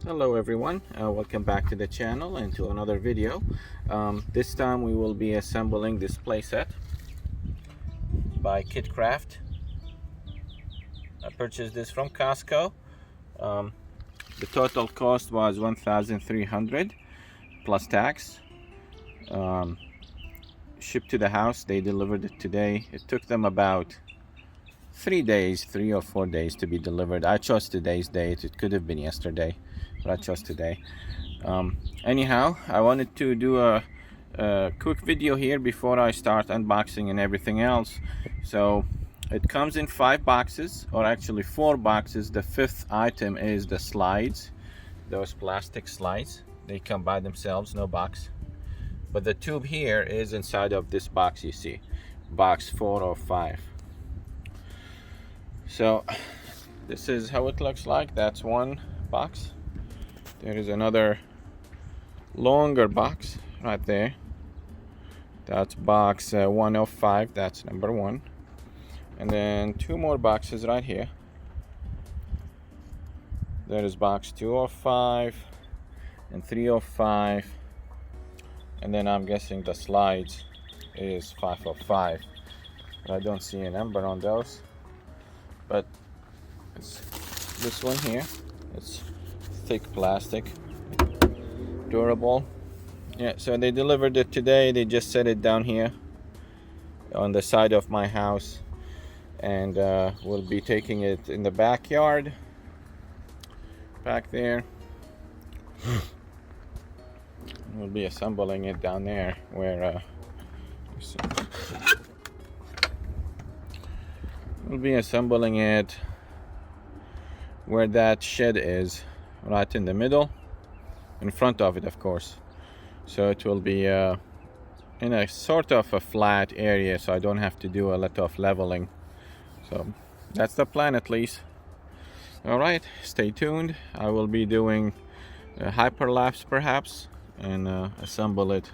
Hello everyone, welcome back to the channel and to another video. This time we will be assembling this playset by KidKraft. I purchased this from Costco. The total cost was $1,300 plus tax. Shipped to the house. They delivered it today. It took them about 3 or 4 days to be delivered. I chose today's date. It could have been yesterday, but I chose today. Anyhow, I wanted to do a quick video here before I start unboxing and everything else. So it comes in 5 boxes, or actually 4 boxes. The 5th item is the slides, those plastic slides. They come by themselves, no box. But the tube here is inside of this box you see, box 4 or 5. So this is how it looks like. That's one box. There is another longer box right there. That's box 105. That's number 1. And then 2 more boxes right here. There is box 205 and 305. And then I'm guessing the slides is 505. But I don't see a number on those. But it's this one here. It's thick plastic, durable. Yeah, so they delivered it today. They just set it down here on the side of my house, and we'll be taking it in the backyard back there. We'll be assembling it down there where we'll be assembling it where that shed is, right in the middle, in front of it, of course. So it will be in a sort of a flat area, so I don't have to do a lot of leveling. So that's the plan, at least. All right, stay tuned. I will be doing a hyperlapse perhaps and assemble it.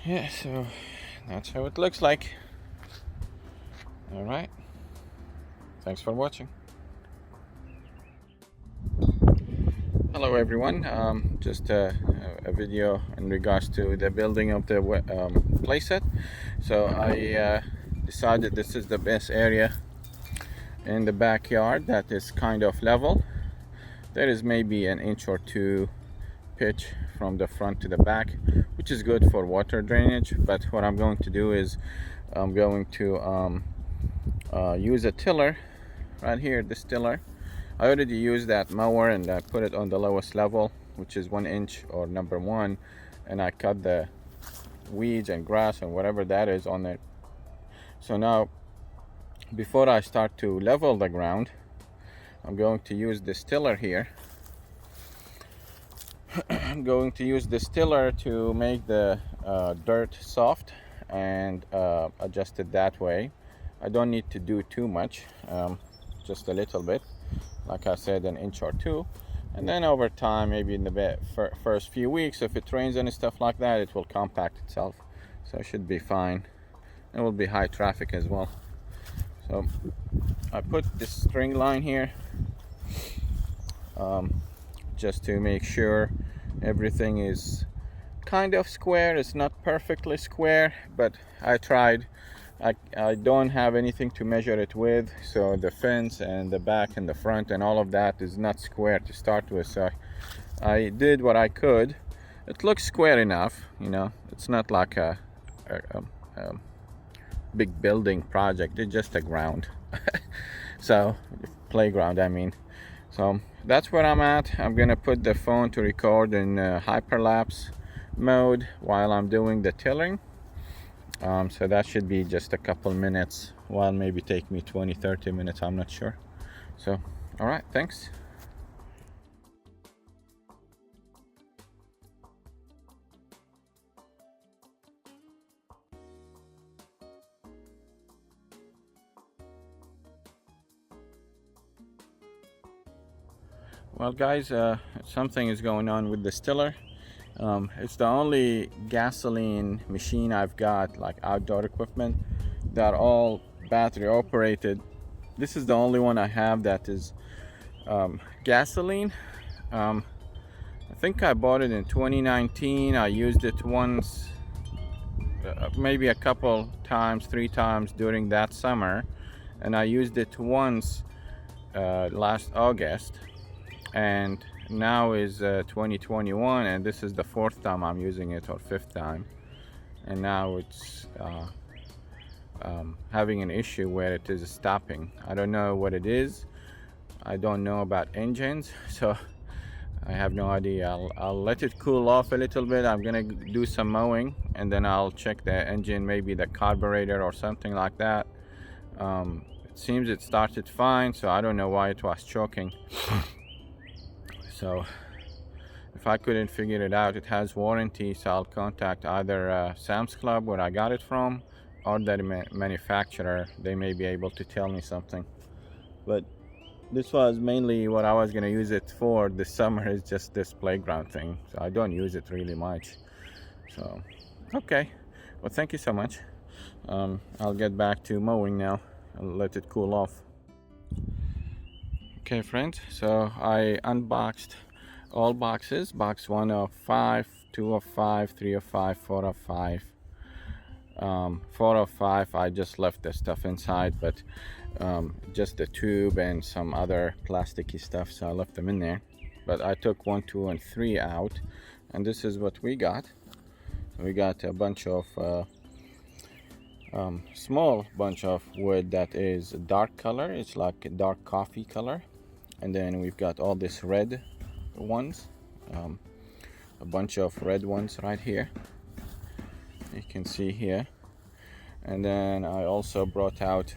Yeah, so that's how it looks like. All right, thanks for watching. Hello everyone, just a video in regards to the building of the playset. So I decided this is the best area in the backyard that is kind of level. There is maybe an inch or 2 pitch from the front to the back, which is good for water drainage. But what I'm going to do is I'm going to use a tiller right here, this tiller. I already used that mower and I put it on the lowest level, which is 1 inch or number 1, and I cut the weeds and grass and whatever that is on it. So now, before I start to level the ground, I'm going to use this tiller here. I'm going to use this tiller to make the dirt soft and adjust it that way. I don't need to do too much, just a little bit, like I said, an inch or 2, and then over time, maybe in the first few weeks, if it rains and stuff like that, it will compact itself, so it should be fine. It will be high traffic as well. So I put this string line here just to make sure everything is kind of square. It's not perfectly square, but I tried. I don't have anything to measure it with, so the fence and the back and the front and all of that is not square to start with. So I did what I could. It looks square enough, you know. It's not like a big building project. It's just a ground. So playground, I mean. So that's where I'm at. I'm gonna put the phone to record in hyperlapse mode while I'm doing the tilling. So that should be just a couple minutes, while maybe take me 20-30 minutes, I'm not sure. So all right, thanks. Well guys, something is going on with the tiller. It's the only gasoline machine I've got, like outdoor equipment, that all battery operated. This is the only one I have that is gasoline. I think I bought it in 2019. I used it once, maybe a couple times, 3 times during that summer, and I used it once last August, and now is 2021, and this is the 4th time I'm using it, or 5th time, and now it's having an issue where it is stopping. I don't know what it is. I don't know about engines, so I have no idea. I'll let it cool off a little bit. I'm gonna do some mowing, and then I'll check the engine, maybe the carburetor or something like that. It seems it started fine, so I don't know why it was choking. So if I couldn't figure it out, it has warranty, so I'll contact either Sam's Club, where I got it from, or the manufacturer. They may be able to tell me something. But this was mainly what I was going to use it for this summer, is just this playground thing, so I don't use it really much. So okay, well, thank you so much. I'll get back to mowing now. I'll let it cool off. Okay friends, so I unboxed all boxes: box 1 of 5, 2 of 5, 3 of 5, 4 of 5. 4 of 5 I just left the stuff inside, but just the tube and some other plasticky stuff, so I left them in there. But I took 1, 2, and 3 out, and this is what we got. We got a bunch of small bunch of wood that is dark color. It's like a dark coffee color, and then we've got all this red ones, a bunch of red ones right here, you can see here. And then I also brought out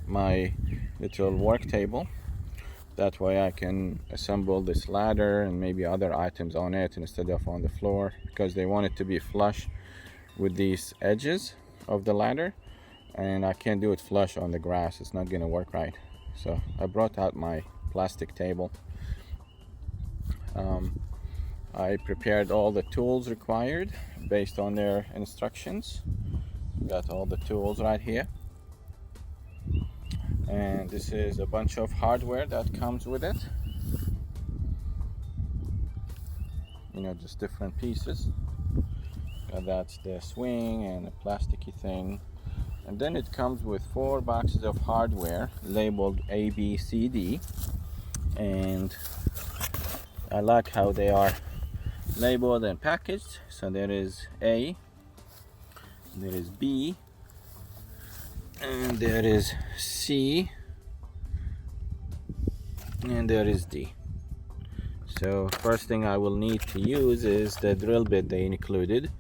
my little work table. That way I can assemble this ladder and maybe other items on it instead of on the floor, because they want it to be flush with these edges of the ladder, and I can't do it flush on the grass. It's not gonna work right. So I brought out my plastic table. I prepared all the tools required based on their instructions. Got all the tools right here, and this is a bunch of hardware that comes with it, you know, just different pieces. That's the swing and a plasticky thing, and then it comes with 4 boxes of hardware labeled A, B, C, D, and I like how they are labeled and packaged. So there is A, there is B, and there is C, and there is D. So first thing I will need to use is the drill bit they included,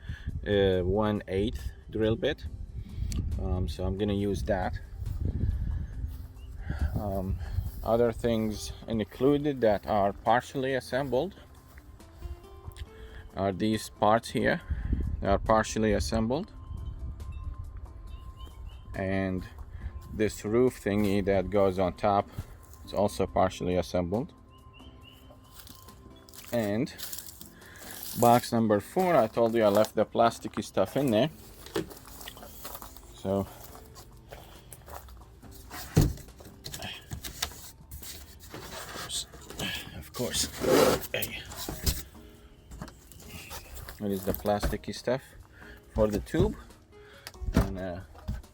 1/8 drill bit. So I'm gonna use that. Other things included that are partially assembled are these parts here. They are partially assembled, and this roof thingy that goes on top is also partially assembled. And box number 4, I told you I left the plasticky stuff in there, so of course, okay. It is the plasticky stuff for the tube, and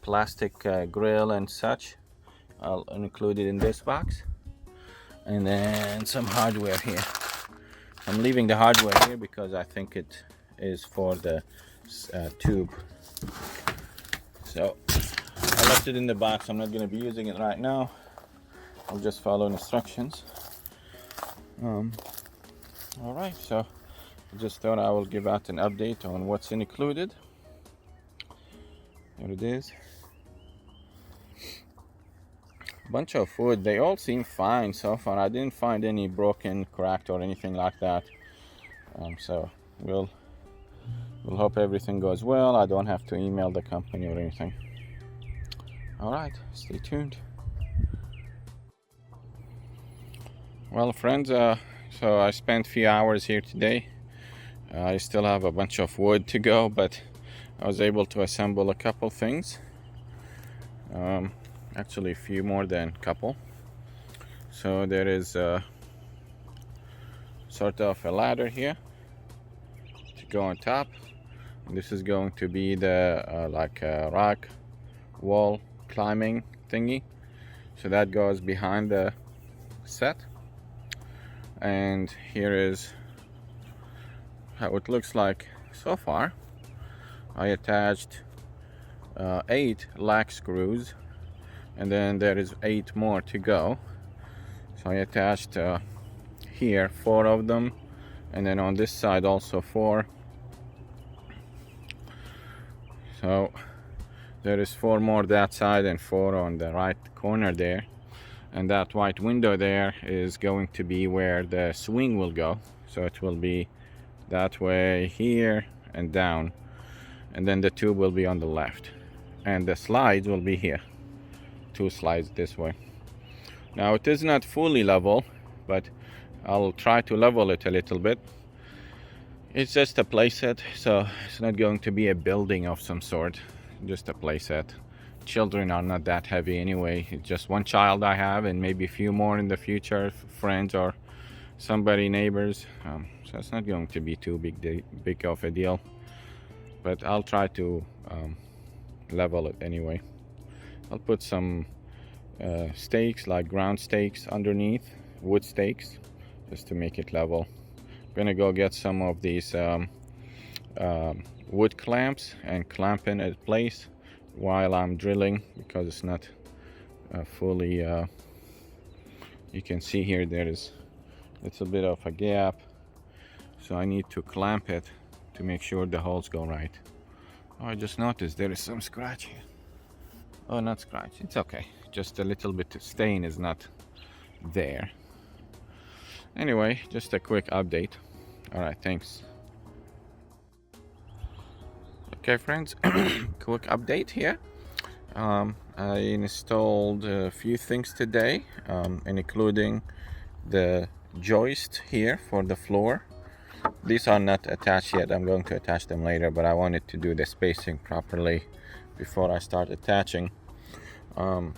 plastic grill and such. I'll include it in this box, and then some hardware here. I'm leaving the hardware here because I think it is for the tube. So I left it in the box. I'm not going to be using it right now. I'll just follow instructions. All right, so I just thought I will give out an update on what's included. Here it is. Bunch of wood. They all seem fine so far. I didn't find any broken, cracked, or anything like that. So we'll hope everything goes well. I don't have to email the company or anything. All right, stay tuned. Well, friends, so I spent a few hours here today. I still have a bunch of wood to go, but I was able to assemble a couple things. actually a few more than couple. So there is sort of a ladder here to go on top. And this is going to be the like rock wall climbing thingy. So that goes behind the set. And here is how it looks like so far. I attached 8 lag screws, and then there is 8 more to go. So I attached here 4 of them, and then on this side also 4. So there is 4 more that side and 4 on the right corner there. And that white window there is going to be where the swing will go. So it will be that way here and down, and then the tube will be on the left, and the slides will be here, 2 slides this way. Now it is not fully level, but I'll try to level it a little bit. It's just a playset, so it's not going to be a building of some sort, just a playset. Children are not that heavy anyway. It's just 1 child I have, and maybe a few more in the future, friends or somebody, neighbors. So it's not going to be too big of a deal, but I'll try to level it anyway. I'll put some stakes, like ground stakes underneath, wood stakes, just to make it level. I'm gonna go get some of these wood clamps and clamp in place while I'm drilling, because it's not fully you can see here there is a little bit of a gap, so I need to clamp it to make sure the holes go right. Oh, I just noticed there is some scratch here. Oh, not scratch, it's okay, just a little bit of stain is not there. Anyway, just a quick update. All right, thanks. Okay friends, quick update here. I installed a few things today, including the joist here for the floor. These are not attached yet, I'm going to attach them later, but I wanted to do the spacing properly before I start attaching. I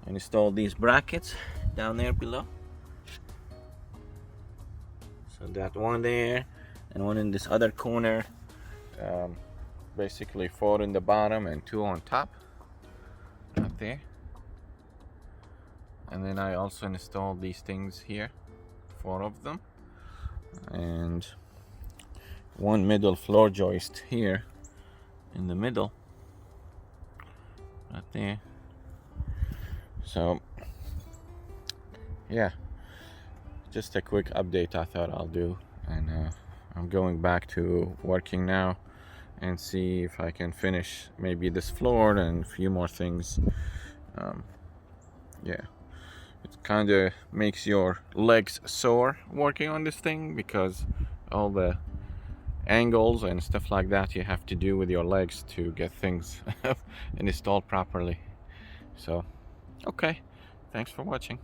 installed these brackets down there below. So that one there and one in this other corner. Basically 4 in the bottom and 2 on top, right there. And then I also installed these things here, 4 of them, and 1 middle floor joist here in the middle, right there. So yeah, just a quick update I thought I'll do, and I'm going back to working now and see if I can finish maybe this floor and a few more things. Yeah, it kind of makes your legs sore working on this thing, because all the angles and stuff like that you have to do with your legs to get things installed properly. So okay, thanks for watching.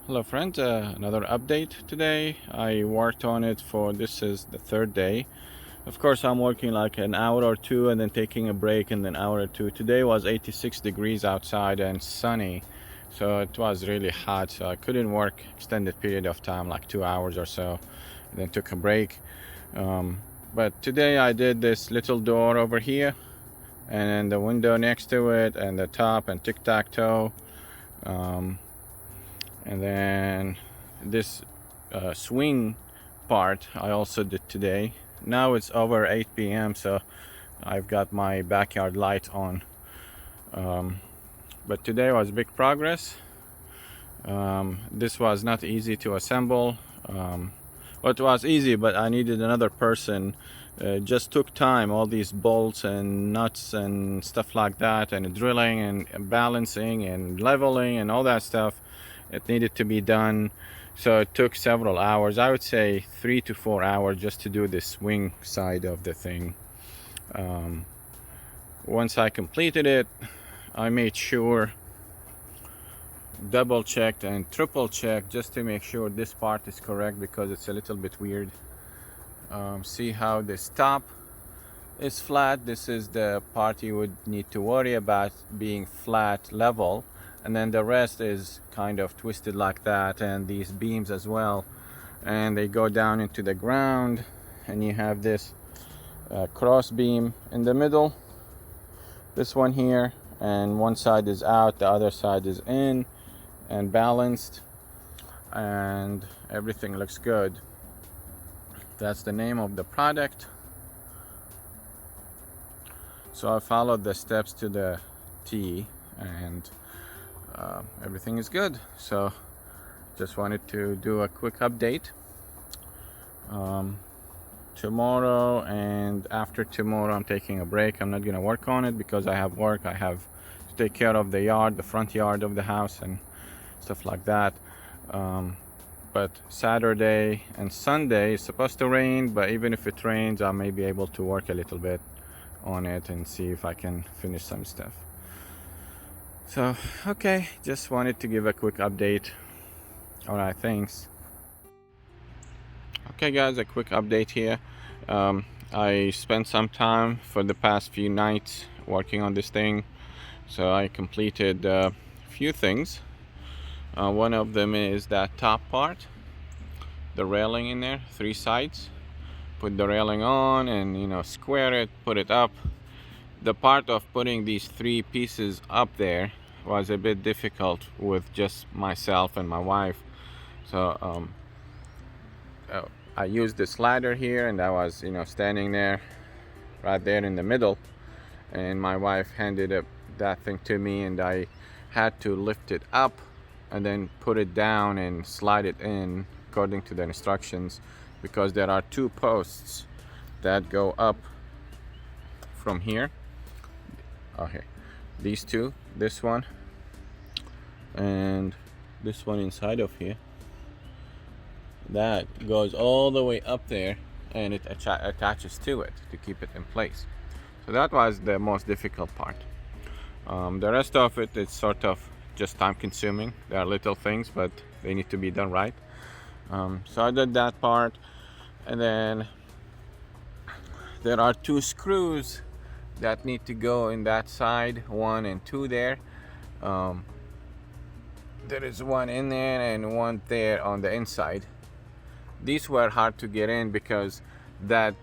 Hello friends, another update today. I worked on it for, this is the 3rd day. Of course I'm working like an hour or 2 and then taking a break, and then hour or 2. Today was 86 degrees outside and sunny, so it was really hot, so I couldn't work extended period of time, like 2 hours or so, and then took a break. But today I did this little door over here, and then the window next to it, and the top, and tic-tac-toe, and then this swing part I also did today. Now it's over 8 p.m. so I've got my backyard light on, but today was big progress. This was not easy to assemble. Well, it was easy, but I needed another person. Just took time, all these bolts and nuts and stuff like that, and drilling and balancing and leveling and all that stuff. It needed to be done, so it took several hours. I would say 3 to 4 hours just to do the swing side of the thing. Once I completed it, I made sure, double checked and triple checked just to make sure this part is correct, because it's a little bit weird. See how this top is flat. This is the part you would need to worry about being flat level, and then the rest is kind of twisted like that, and these beams as well, and they go down into the ground, and you have this cross beam in the middle, this one here, and one side is out, the other side is in and balanced, and everything looks good. That's the name of the product. So I followed the steps to the T, and everything is good. So just wanted to do a quick update. Tomorrow and after tomorrow I'm taking a break. I'm not gonna work on it because I have work. I have to take care of the yard, the front yard of the house and stuff like that. But Saturday and Sunday is supposed to rain, but even if it rains I may be able to work a little bit on it and see if I can finish some stuff. So okay, just wanted to give a quick update. All right, thanks. Okay guys, a quick update here. I spent some time for the past few nights working on this thing, so I completed a few things. One of them is that top part, the railing in there, 3 sides. Put the railing on and square it, put it up. The part of putting these 3 pieces up there was a bit difficult with just myself and my wife, so I used this ladder here, and I was standing there right there in the middle, and my wife handed that thing to me, and I had to lift it up and then put it down and slide it in according to the instructions, because there are 2 posts that go up from here. Okay, these 2, this one and this one inside of here, that goes all the way up there, and it attaches to it to keep it in place. So that was the most difficult part. The rest of it is sort of just time consuming. There are little things, but they need to be done right. So I did that part, and then there are 2 screws that need to go in that side, 1 and 2 there. There is 1 in there and 1 there on the inside. These were hard to get in because that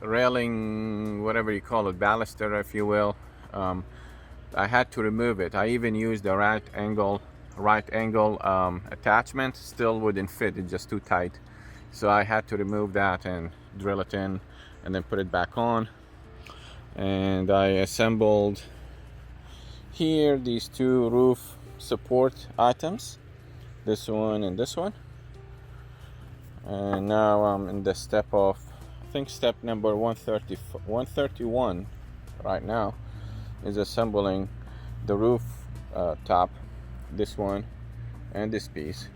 railing, whatever you call it, baluster if you will, I had to remove it. I even used the right angle attachment, still wouldn't fit, it's just too tight. So I had to remove that and drill it in and then put it back on. And I assembled here these 2 roof support items, this one and this one. And now I'm in the step of, I think step number 131 right now, is assembling the roof top, this one and this piece.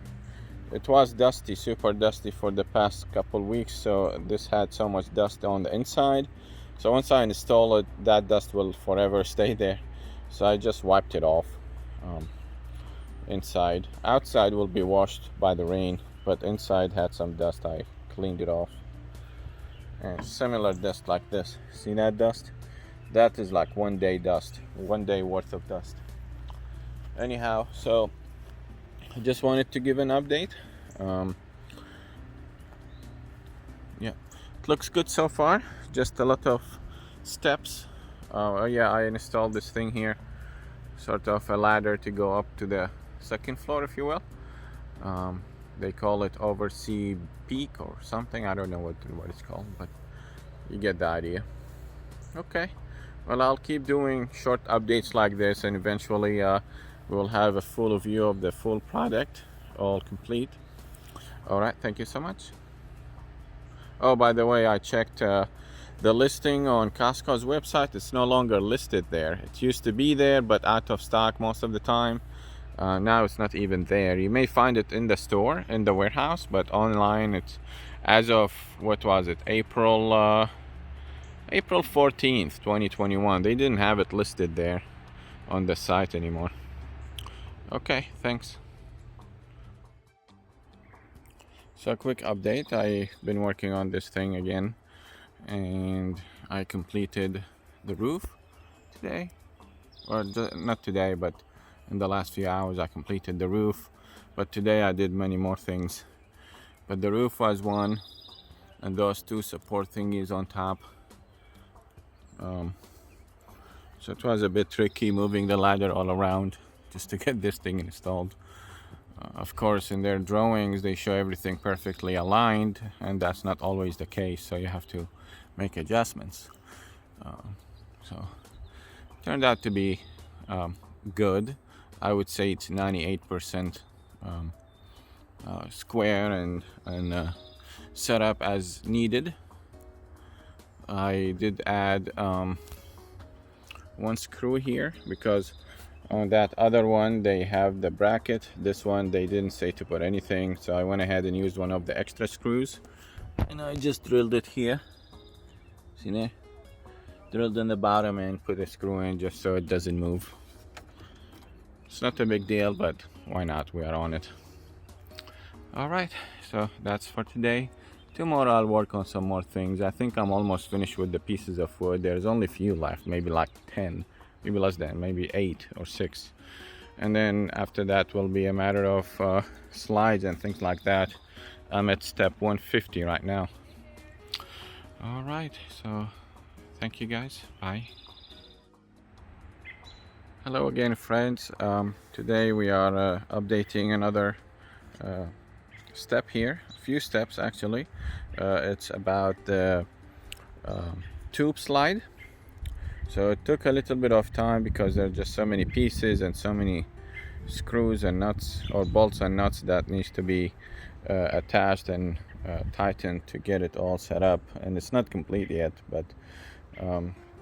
It was dusty, super dusty for the past couple weeks, so this had so much dust on the inside. So once I install it, that dust will forever stay there. So I just wiped it off. Inside, outside will be washed by the rain, but inside had some dust. I cleaned it off, and similar dust like this. See that dust? That is like 1 day dust, 1 day worth of dust. Anyhow, so I just wanted to give an update. Yeah, it looks good so far. Just a lot of steps. Yeah, I installed this thing here, sort of a ladder to go up to the 2nd floor, if you will. They call it oversea peak or something. I don't know what it's called, but you get the idea. Okay, well, I'll keep doing short updates like this, and eventually we'll have a full view of the full product, all complete. All right, thank you so much. Oh, by the way, I checked the listing on Costco's website. It's no longer listed there. It used to be there, but out of stock most of the time. Now it's not even there. You may find it in the store, in the warehouse, but online it's, as of, what was it, April 14th 2021, they didn't have it listed there on the site anymore. Okay, thanks. So a quick update, I've been working on this thing again, and I completed the roof today, or not today, but in the last few hours I completed the roof. But today I did many more things. But the roof was one, and those two support thingies on top. So it was a bit tricky moving the ladder all around just to get this thing installed. Of course, in their drawings they show everything perfectly aligned, and that's not always the case, so you have to make adjustments. So it turned out to be good. I would say it's 98% square and set up as needed. I did add one screw here because on that other one they have the bracket. This one they didn't say to put anything, so I went ahead and used one of the extra screws, and I just drilled it here. See there? Drilled in the bottom and put a screw in just so it doesn't move. It's not a big deal, but why not? We are on it. Alright, so that's for today. Tomorrow I'll work on some more things. I think I'm almost finished with the pieces of wood. There's only a few left, maybe like 10, maybe less than, maybe 8 or 6. And then after that will be a matter of slides and things like that. I'm at step 150 right now. Alright, so thank you guys. Bye. Hello again, friends. Today we are updating another step here. A few steps actually. It's about the tube slide. So it took a little bit of time because there are just so many pieces and so many screws and nuts, or bolts and nuts, that needs to be attached and tightened to get it all set up. And it's not complete yet, but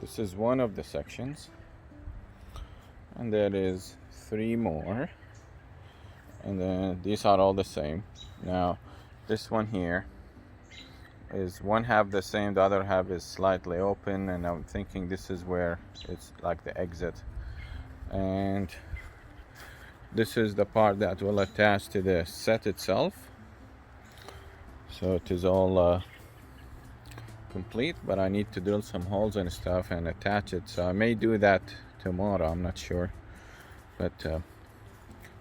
this is one of the sections, and there is 3 more, and then these are all the same. Now this one here is one half the same, the other half is slightly open, and I'm thinking this is where it's like the exit, and this is the part that will attach to the set itself. So it is all complete, but I need to drill some holes and stuff and attach it, so I may do that tomorrow. I'm not sure, but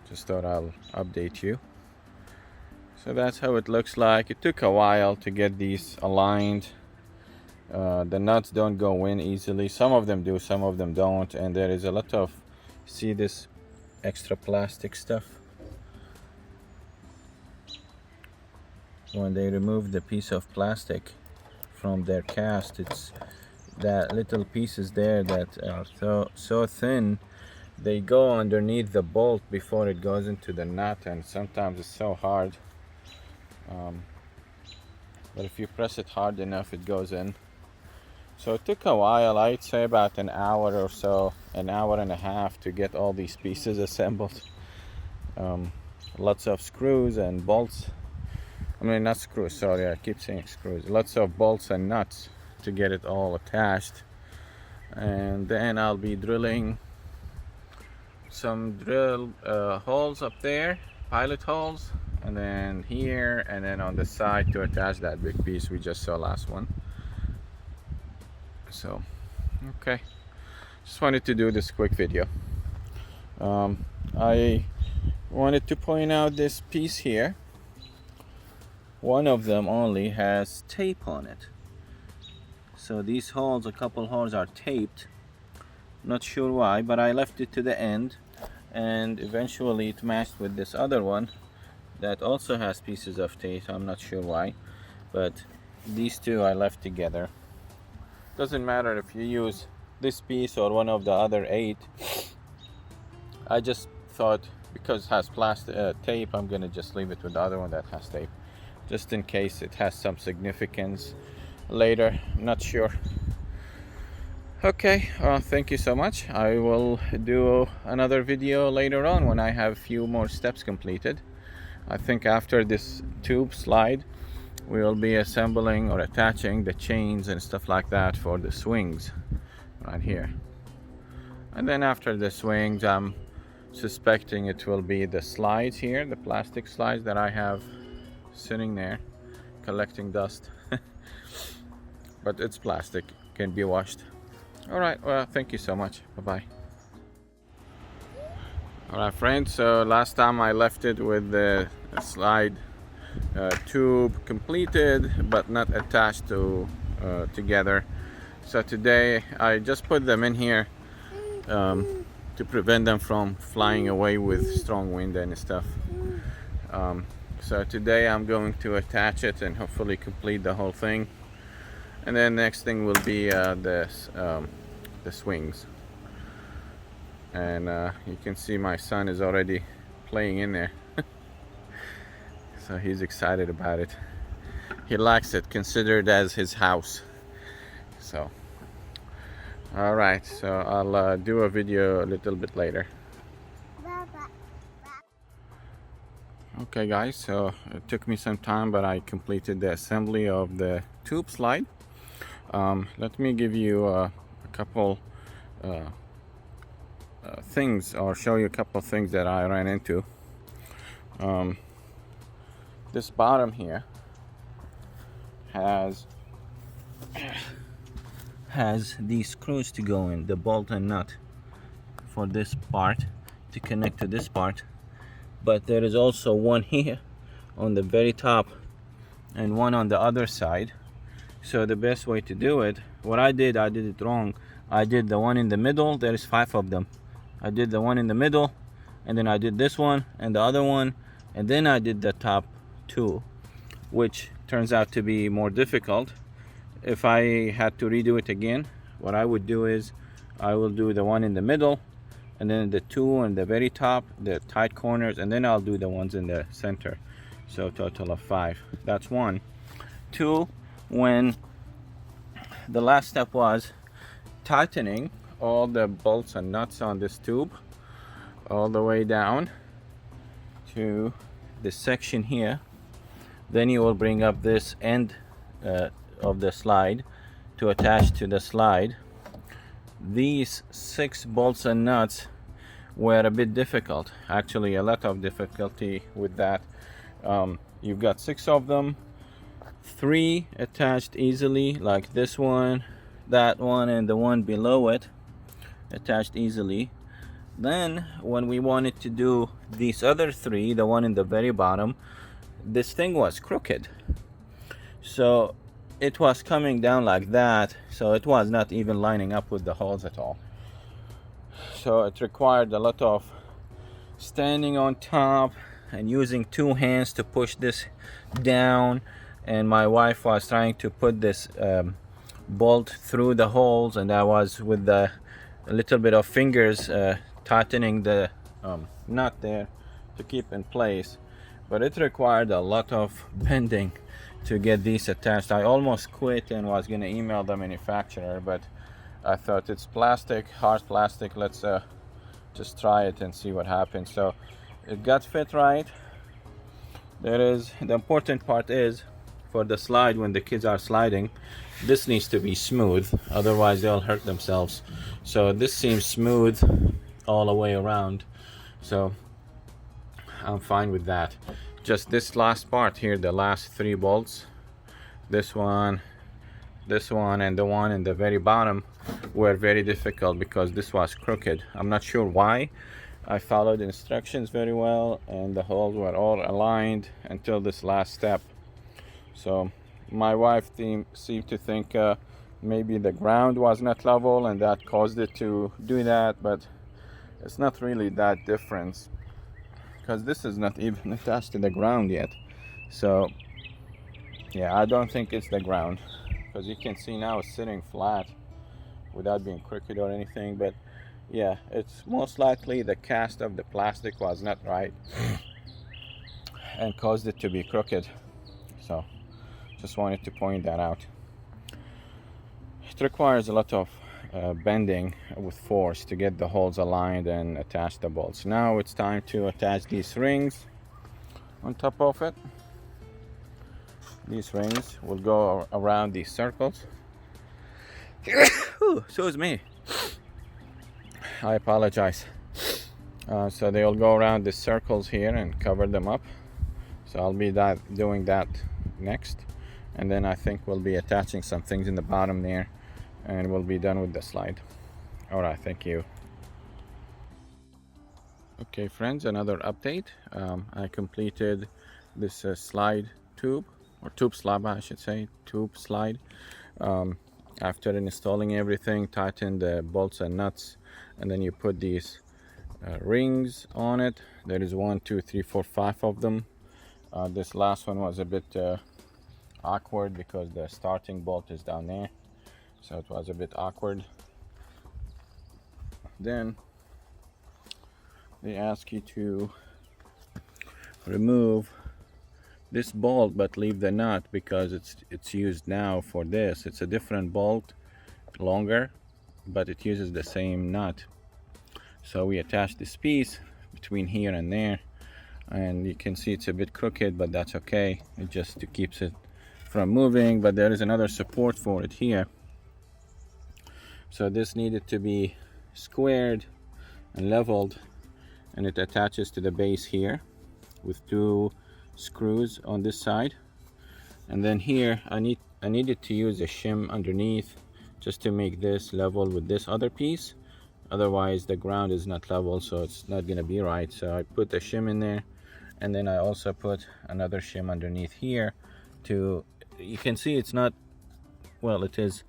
just thought I'll update you. So that's how it looks like. It took a while to get these aligned. The nuts don't go in easily. Some of them do, some of them don't, and there is a lot of, see this extra plastic stuff? When they remove the piece of plastic from their cast, it's that little pieces there that are so thin, they go underneath the bolt before it goes into the nut, and sometimes it's so hard. But if you press it hard enough, it goes in. So it took a while. I'd say about an hour or so, an hour and a half, to get all these pieces assembled. Lots of screws and bolts. I mean, not screws, sorry, I keep saying screws. Lots of bolts and nuts to get it all attached. And then I'll be drilling some holes up there, pilot holes, and then here, and then on the side to attach that big piece we just saw last one. So okay, just wanted to do this quick video. I wanted to point out this piece here. One of them only has tape on it, so these holes, a couple holes, are taped. Not sure why, but I left it to the end, and eventually it matched with this other one that also has pieces of tape. I'm not sure why, but these two I left together. Doesn't matter if you use this piece or one of the other 8. I just thought because it has plastic tape, I'm gonna just leave it with the other one that has tape, just in case it has some significance later. Not sure. Okay, thank you so much. I will do another video later on when I have a few more steps completed. I think after this tube slide, we will be assembling or attaching the chains and stuff like that for the swings right here. And then after the swings, I'm suspecting it will be the slides here, the plastic slides that I have sitting there collecting dust. But it's plastic, can be washed. All right, well, thank you so much. Bye-bye. All right, friends, so last time I left it with the slide tube completed but not attached to together. So today I just put them in here to prevent them from flying away with strong wind and stuff. So today I'm going to attach it and hopefully complete the whole thing, and then next thing will be the swings. And you can see my son is already playing in there. So he's excited about it. He likes it, considered as his house. So all right, so I'll do a video a little bit later. Okay guys, so it took me some time, but I completed the assembly of the tube slide. Let me give you a couple things, or show you a couple of things that I ran into. This bottom here has these screws to go in, the bolt and nut for this part to connect to this part, but there is also one here on the very top and one on the other side. So the best way to do it, what I did it wrong. I did the one in the middle. There is 5 of them. I did the one in the middle, and then I did this one and the other one, and then I did the top 2, which turns out to be more difficult. If I had to redo it again, what I would do is I will do the one in the middle, and then the 2 on the very top, the tight corners, and then I'll do the ones in the center. So total of 5. That's 1. 2, when the last step was tightening all the bolts and nuts on this tube all the way down to this section here. Then you will bring up this end of the slide to attach to the slide. These 6 bolts and nuts were a bit difficult, actually a lot of difficulty with that. You've got 6 of them, 3 attached easily, like this one, that one, and the one below it attached easily. Then when we wanted to do these other 3, the one in the very bottom, this thing was crooked, so it was coming down like that, so it was not even lining up with the holes at all. So it required a lot of standing on top and using 2 hands to push this down, and my wife was trying to put this bolt through the holes, and I was with a little bit of fingers tightening the nut there to keep in place. But it required a lot of bending to get these attached. I almost quit and was gonna email the manufacturer, but I thought it's plastic, hard plastic, let's just try it and see what happens. So it got fit right. The important part is, for the slide, when the kids are sliding, this needs to be smooth, otherwise they'll hurt themselves. So this seems smooth all the way around, so I'm fine with that. Just this last part here, the last 3 bolts, this one, and the one in the very bottom, were very difficult because this was crooked. I'm not sure why. I followed instructions very well, and the holes were all aligned until this last step. So my wife seemed to think maybe the ground was not level and that caused it to do that, but it's not really that difference, because this is not even attached to the ground yet. So yeah, I don't think it's the ground, because you can see now it's sitting flat without being crooked or anything. But yeah, it's most likely the cast of the plastic was not right and caused it to be crooked. So just wanted to point that out. It requires a lot of bending with force to get the holes aligned and attach the bolts. Now it's time to attach these rings on top of it. These rings will go around these circles. Excuse me, I apologize. So they'll go around the circles here and cover them up. So I'll be doing that next, and then I think we'll be attaching some things in the bottom there and we'll be done with the slide. All right, thank you. Okay friends, another update. I completed this slide tube, or tube slab I should say, tube slide. After installing everything, tighten the bolts and nuts, and then you put these rings on it. There is 1, 2, 3, 4, 5 of them. This last one was a bit awkward because the starting bolt is down there, so it was a bit awkward. Then they ask you to remove this bolt but leave the nut because it's used now for this. It's a different bolt, longer, but it uses the same nut. So we attach this piece between here and there, and you can see it's a bit crooked, but that's okay. It just keeps it from moving. But there is another support for it here, so this needed to be squared and leveled, and it attaches to the base here with 2 screws on this side. And then here I needed to use a shim underneath just to make this level with this other piece. Otherwise the ground is not level, so it's not gonna be right. So I put a shim in there, and then I also put another shim underneath here to, you can see it's not, well, it is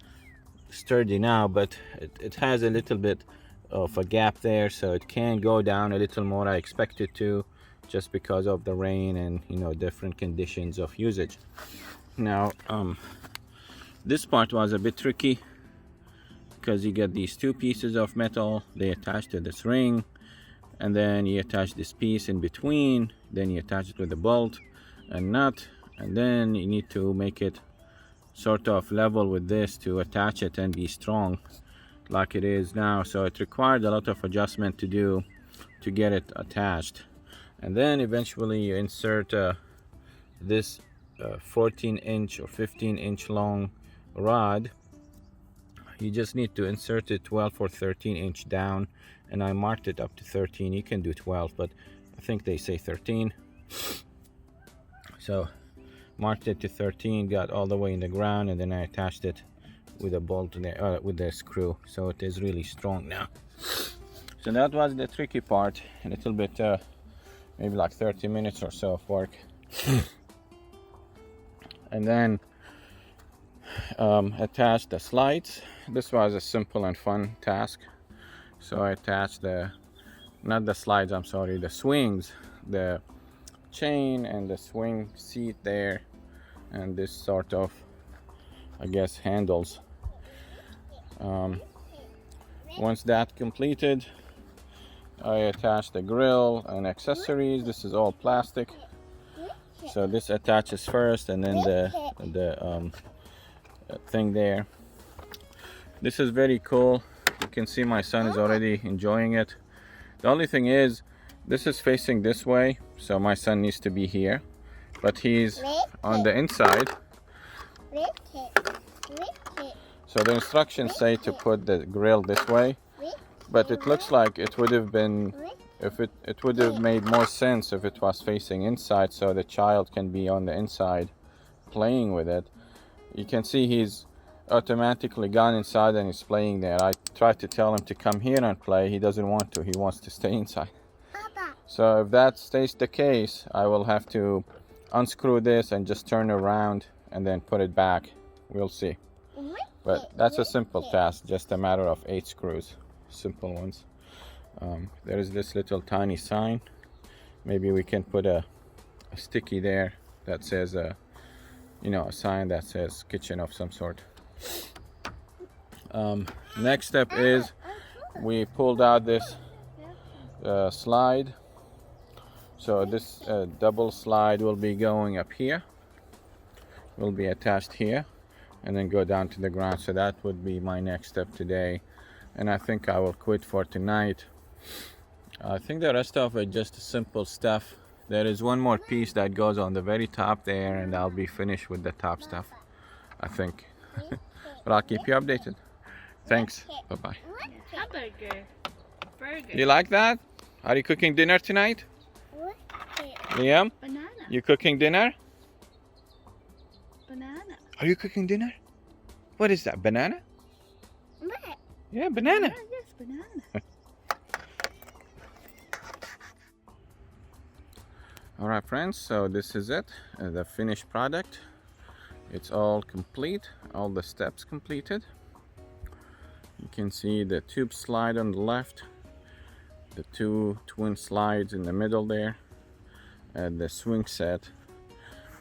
sturdy now, but it has a little bit of a gap there, so it can go down a little more. I expect it to, just because of the rain and, you know, different conditions of usage. Now this part was a bit tricky because you get these 2 pieces of metal, they attach to this ring, and then you attach this piece in between, then you attach it with a bolt and nut, and then you need to make it sort of level with this to attach it and be strong like it is now. So it required a lot of adjustment to do to get it attached. And then eventually you insert this 14-inch or 15-inch long rod. You just need to insert it 12 or 13-inch down, and I marked it up to 13. You can do 12, but I think they say 13. So marked it to 13, got all the way in the ground, and then I attached it with a bolt with the screw, so it is really strong now. So that was the tricky part, a little bit maybe like 30 minutes or so of work. And then attach the slides. This was a simple and fun task. So I attached not the slides, I'm sorry, the swings, the chain and the swing seat there, and this sort of, I guess, handles. Once that completed, I attached the grill and accessories. This is all plastic, so this attaches first, and then the thing there. This is very cool. You can see my son is already enjoying it. The only thing is, this is facing this way, so my son needs to be here, but he's on the inside. So the instructions say to put the grill this way, but it looks like it would have been, if it would have made more sense if it was facing inside, so the child can be on the inside playing with it. You can see he's automatically gone inside and he's playing there. I tried to tell him to come here and play. He doesn't want to. He wants to stay inside. So if that stays the case, I will have to unscrew this and just turn around and then put it back. We'll see. But that's a simple task, just a matter of 8 screws, simple ones. There is this little tiny sign. Maybe we can put a sticky there that says, you know, a sign that says kitchen of some sort. Next step is we pulled out this slide. So this double slide will be going up here, will be attached here, and then go down to the ground. So that would be my next step today, and I think I will quit for tonight. I think the rest of it just simple stuff. There is one more piece that goes on the very top there, and I'll be finished with the top stuff, I think. But I'll keep you updated. Thanks. Bye-bye. Burger. You like that? Are you cooking dinner tonight? Liam? Banana. You cooking dinner? Banana. Are you cooking dinner? What is that? Banana? Yeah, banana. Yes, banana. Alright friends, so this is it, the finished product. It's all complete, all the steps completed. You can see the tube slide on the left, the two twin slides in the middle there, and the swing set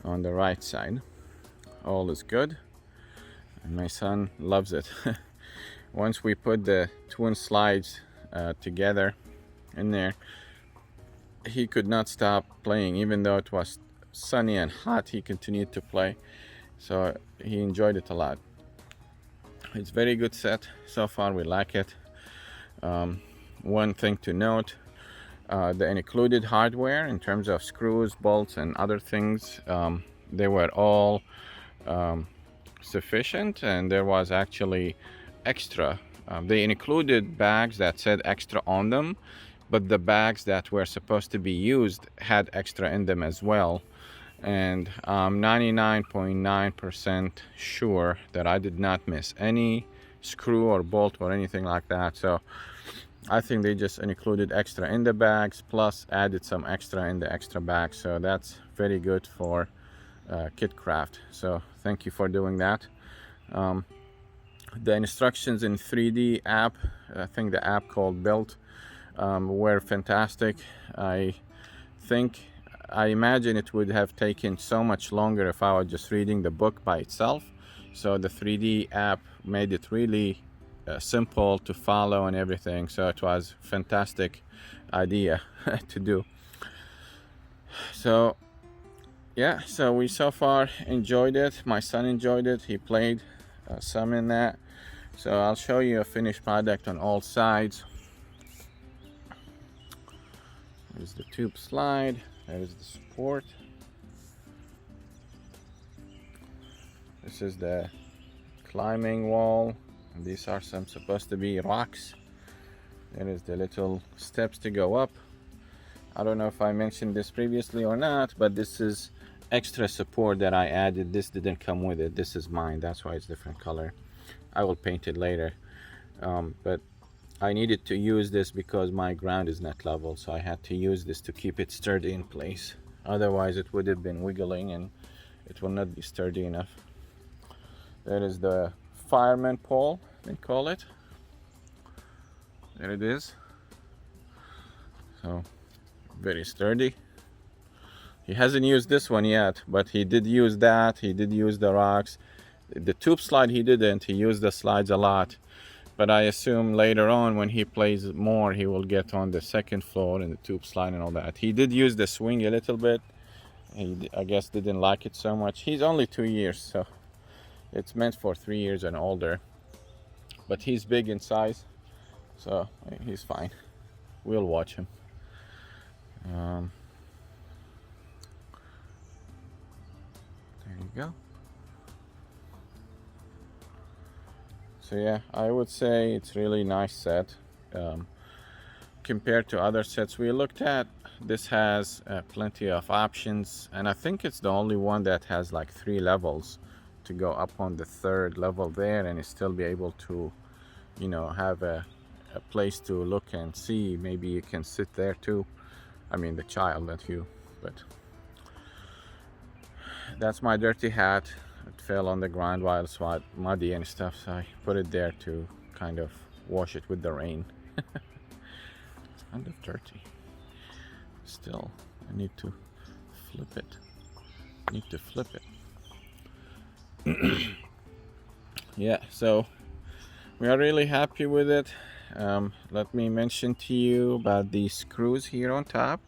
on the right side. All is good, and my son loves it. Once we put the twin slides together in there, he could not stop playing. Even though it was sunny and hot, he continued to play, so he enjoyed it a lot. It's very good set so far. We like it. One thing to note, the included hardware in terms of screws, bolts, and other things, they were all sufficient, and there was actually extra. They included bags that said extra on them, but the bags that were supposed to be used had extra in them as well. And I'm 99.9% sure that I did not miss any screw or bolt or anything like that. So I think they just included extra in the bags, plus added some extra in the extra bags. So that's very good for KidKraft. So thank you for doing that. The instructions in 3D app, I think the app called BILT, were fantastic. I imagine it would have taken so much longer if I was just reading the book by itself. So the 3D app made it really simple to follow and everything. So it was a fantastic idea to do. So yeah, so we so far enjoyed it. My son enjoyed it. He played some in that. So I'll show you a finished product on all sides. There's the tube slide. There's the support. This is the climbing wall. And these are some supposed to be rocks. There is the little steps to go up. I don't know if I mentioned this previously or not, but this is extra support that I added. This didn't come with it. This is mine. That's why it's different color. I will paint it later. But I needed to use this because my ground is not level, so I had to use this to keep it sturdy in place. Otherwise it would have been wiggling and it will not be sturdy enough. There is the Firemen Pole, they call it. There it is. So very sturdy. He hasn't used this one yet, but he did use that. He did use the rocks. The tube slide he didn't. He used the slides a lot. But I assume later on when he plays more, he will get on the second floor and the tube slide and all that. He did use the swing a little bit. He, I guess, didn't like it so much. He's only 2 years, so it's meant for 3 years and older. But he's big in size, so he's fine. We'll watch him. There you go. So yeah, I would say it's really nice set. Compared to other sets we looked at, this has plenty of options, and I think it's the only one that has like 3 levels to go up on the 3rd level there, and still be able to, you know, have a place to look and see. Maybe you can sit there too. I mean the child, not you. But that's my dirty hat. It fell on the ground while it's muddy and stuff, so I put it there to kind of wash it with the rain. It's kind of dirty. Still, I need to flip it. Yeah, so we are really happy with it. Let me mention to you about these screws here on top.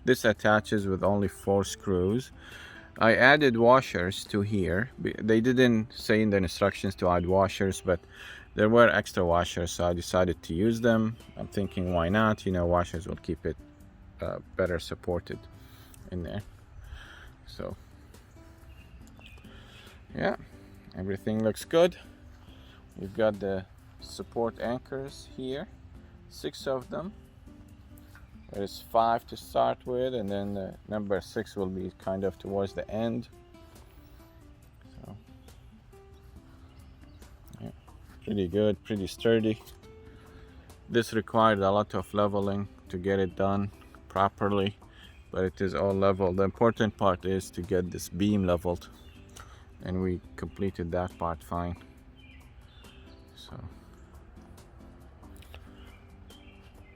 This attaches with only 4 screws. I added washers to here. They didn't say in the instructions to add washers, but there were extra washers, so I decided to use them. I'm thinking, why not? You know, washers will keep it better supported in there. So yeah, everything looks good. We've got the support anchors here, 6 of them. There's 5 to start with, and then the number 6 will be kind of towards the end. So yeah, pretty good, pretty sturdy. This required a lot of leveling to get it done properly, but it is all level. The important part is to get this beam leveled, and we completed that part fine. So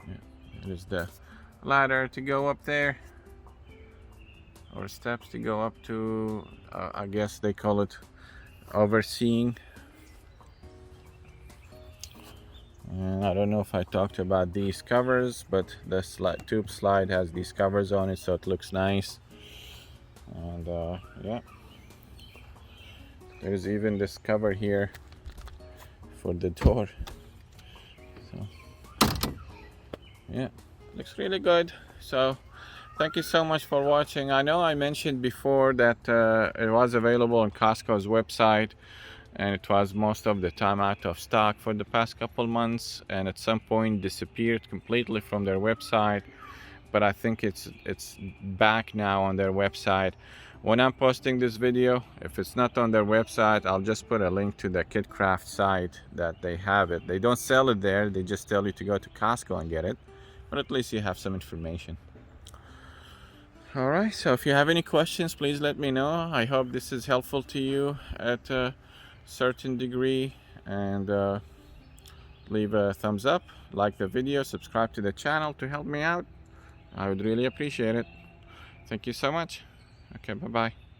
yeah, there's the ladder to go up there, or steps to go up to, I guess they call it overseeing. And I don't know if I talked about these covers, but the tube slide has these covers on it, so it looks nice. And yeah, there's even this cover here for the door. So yeah, looks really good. So thank you so much for watching. I know I mentioned before that it was available on Costco's website, and it was most of the time out of stock for the past couple months, and at some point disappeared completely from their website. But I think it's back now on their website. When I'm posting this video, if it's not on their website, I'll just put a link to the KidKraft site that they have it. They don't sell it there, they just tell you to go to Costco and get it, but at least you have some information. Alright, so if you have any questions, please let me know. I hope this is helpful to you at a certain degree, and leave a thumbs up, like the video, subscribe to the channel to help me out. I would really appreciate it. Thank you so much. Okay, bye-bye.